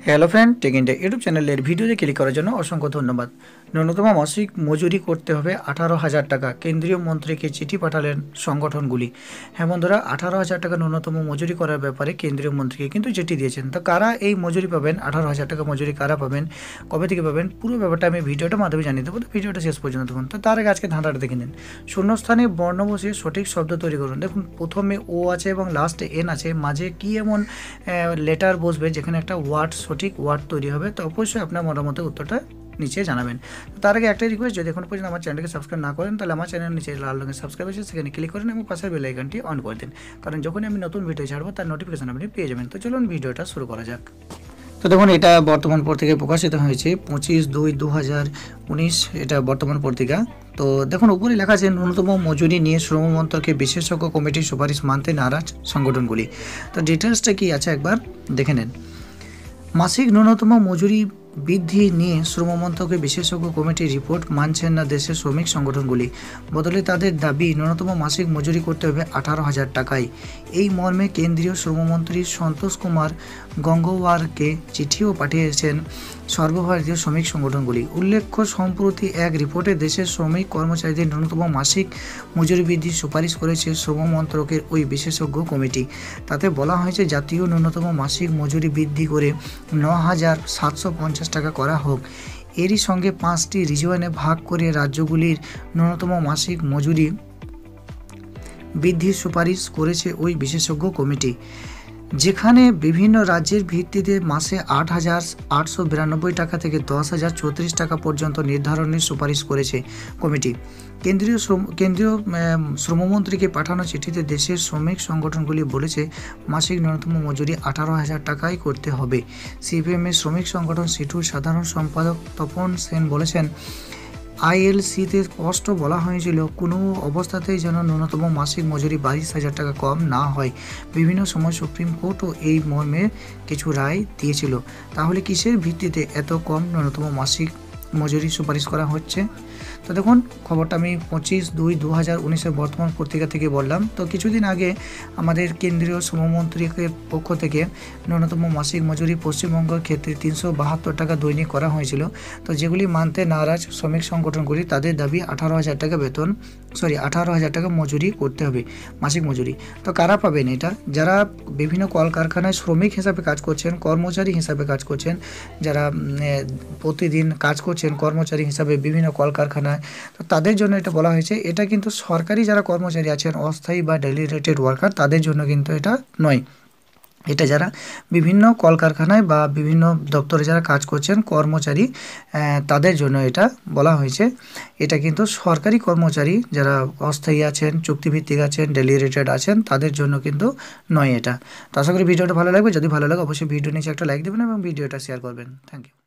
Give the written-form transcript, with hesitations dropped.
Hello friend, tech India YouTube চ্যানেলের ভিডিওতে click করার জন্য অসংখ্য ধন্যবাদ। ন্যূনতম মাসিক মজুরি করতে হবে 18,000 টাকা, কেন্দ্রীয় মন্ত্রীকে চিঠি পাঠালেন সংগঠনগুলি। হ্যাঁ বন্ধুরা, 18,000 টাকা ন্যূনতম মজুরি করার ব্যাপারে কেন্দ্রীয় মন্ত্রীকে কিন্তু চিঠি দিয়েছেন। তো কারা এই মজুরি পাবেন, 18,000 টাকা মজুরি কারা পাবেন, কবে থেকে পাবেন, পুরো ব্যাপারটা আমি ভিডিওটার মাধ্যমে জানিয়ে দেবো। তো ভিডিওটা শেষ পর্যন্ত দেখুন। তো তার আগে আজকে ধাঁধাটা দেখে নিন। শূন্যস্থানে বর্ণ বসিয়ে সঠিক শব্দ তৈরি করুন। দেখুন, প্রথমে ও আছে এবং লাস্টে এন আছে, মাঝে কি এমন লেটার বসবে যেখানে একটা ওয়ার্ড, সঠিক ওয়ার্ড তৈরি হবে। তো অবশ্যই আপনার মতামতে উত্তরটা নিচে জানাবেন। তার আগে একটাই রিকোয়েস্ট, যদি এখন পর্যন্ত আমার চ্যানেলকে সাবস্ক্রাইব না করেন তাহলে আমার চ্যানেল নিচে লাল রঙের সাবস্ক্রাইব আছে, সেখানে ক্লিক করেন এবং পাশের বেল আইকনটি অন করে দিন, কারণ যখনই আমি নতুন ভিডিও ছাড়বো তার নোটিফিকেশন আপনি পেয়ে যাবেন। তো চলুন ভিডিওটা শুরু করা যাক। তো দেখুন, এটা বর্তমান পত্রিকায় প্রকাশিত হয়েছে 25/2/2019, এটা বর্তমান পত্রিকা। তো দেখুন, উপরে লেখা আছে ন্যূনতম মজুরি নিয়ে শ্রম মন্ত্রকের বিশেষজ্ঞ কমিটির সুপারিশ মানতে নারাজ সংগঠনগুলি। তো ডিটেলসটা কি আছে একবার দেখে নেন। মাসিক ন্যূনতম মজুরি বৃদ্ধি নিয়ে শ্রম মন্ত্রকের বিশেষজ্ঞ কমিটির রিপোর্ট মানছেন না দেশের শ্রমিক সংগঠনগুলি। বদলে তাদের দাবি ন্যূনতম মাসিক মজুরি করতে হবে 18,000 টাকায়। এই মর্মে কেন্দ্রীয় শ্রমমন্ত্রী সন্তোষ কুমার গঙ্গোয়ারকে চিঠিও পাঠিয়েছেন সর্বভারতীয় শ্রমিক সংগঠনগুলি। উল্লেখ্য, সম্প্রতি এক রিপোর্টে দেশের শ্রমিক কর্মচারীদের ন্যূনতম মাসিক মজুরি বৃদ্ধির সুপারিশ করেছে শ্রম মন্ত্রকের ওই বিশেষজ্ঞ কমিটি। তাতে বলা হয়েছে, জাতীয় ন্যূনতম মাসিক মজুরি বৃদ্ধি করে 9,750 টাকা করা হোক। এরই সঙ্গে 5টি রিজিয়নে ভাগ করে রাজ্যগুলির ন্যূনতম মাসিক মজুরি বৃদ্ধির সুপারিশ করেছে ওই বিশেষজ্ঞ কমিটি, যেখানে বিভিন্ন রাজ্যের ভিত্তিতে মাসে 8,892 টাকা থেকে 10,034 টাকা পর্যন্ত নির্ধারণের সুপারিশ করেছে কমিটি। কেন্দ্রীয় শ্রমমন্ত্রীকে পাঠানো চিঠিতে দেশের শ্রমিক সংগঠনগুলি বলেছে, মাসিক ন্যূনতম মজুরি 18,000 টাকায় করতে হবে। সিপিএমের শ্রমিক সংগঠন সিটুর সাধারণ সম্পাদক তপন সেন বলেছেন, আইএলসিতে স্পষ্ট বলা হয়েছিল, কোনো অবস্থাতেই যেন ন্যূনতম মাসিক মজুরি 22,000 টাকা কম না হয়। বিভিন্ন সময় সুপ্রিম কোর্টও এই মর্মে কিছু রায় দিয়েছিল। তাহলে কিসের ভিত্তিতে এত কম ন্যূনতম মাসিক মজুরি সুপারিশ করা হচ্ছে? তো দেখুন, খবরটা আমি 25/2/2019 বর্তমান পত্রিকা থেকে বললাম। তো কিছুদিন আগে আমাদের কেন্দ্রীয় শ্রমমন্ত্রীর পক্ষ থেকে ন্যূনতম মাসিক মজুরি পশ্চিমবঙ্গের ক্ষেত্রে 372 টাকা দৈনিক করা হয়েছিল। তো যেগুলি মানতে নারাজ শ্রমিক সংগঠনগুলি, তাদের দাবি 18,000 টাকা 18,000 টাকা মজুরি করতে হবে, মাসিক মজুরি। তো কারা পাবেন এটা? যারা বিভিন্ন কলকারখানায় শ্রমিক হিসাবে কাজ করছেন, কর্মচারী হিসাবে কাজ করছেন, যারা প্রতিদিন কাজ করছেন কর্মচারী হিসাবে বিভিন্ন কলকারখানায়, তো তাদের জন্য এটা বলা হয়েছে। এটা কিন্তু সরকারি যারা কর্মচারী আছেন, অস্থায়ী বা ডেলি রেটেড ওয়ার্কার, তাদের জন্য কিন্তু এটা নয়। এটা যারা বিভিন্ন কলকারখানায় বা বিভিন্ন দপ্তরে যারা কাজ করছেন কর্মচারী, তাদের জন্য এটা বলা হয়েছে। এটা কিন্তু সরকারি কর্মচারী যারা অস্থায়ী আছেন, চুক্তিভিত্তিক আছেন, ডেলি রেটেড আছেন, তাদের জন্য কিন্তু নয় এটা। তো আশা করি ভিডিওটা ভালো লাগবে। যদি ভালো লাগে অবশ্যই ভিডিও নিচে একটা লাইক দেবেন এবং ভিডিওটা শেয়ার করবেন। Thank you.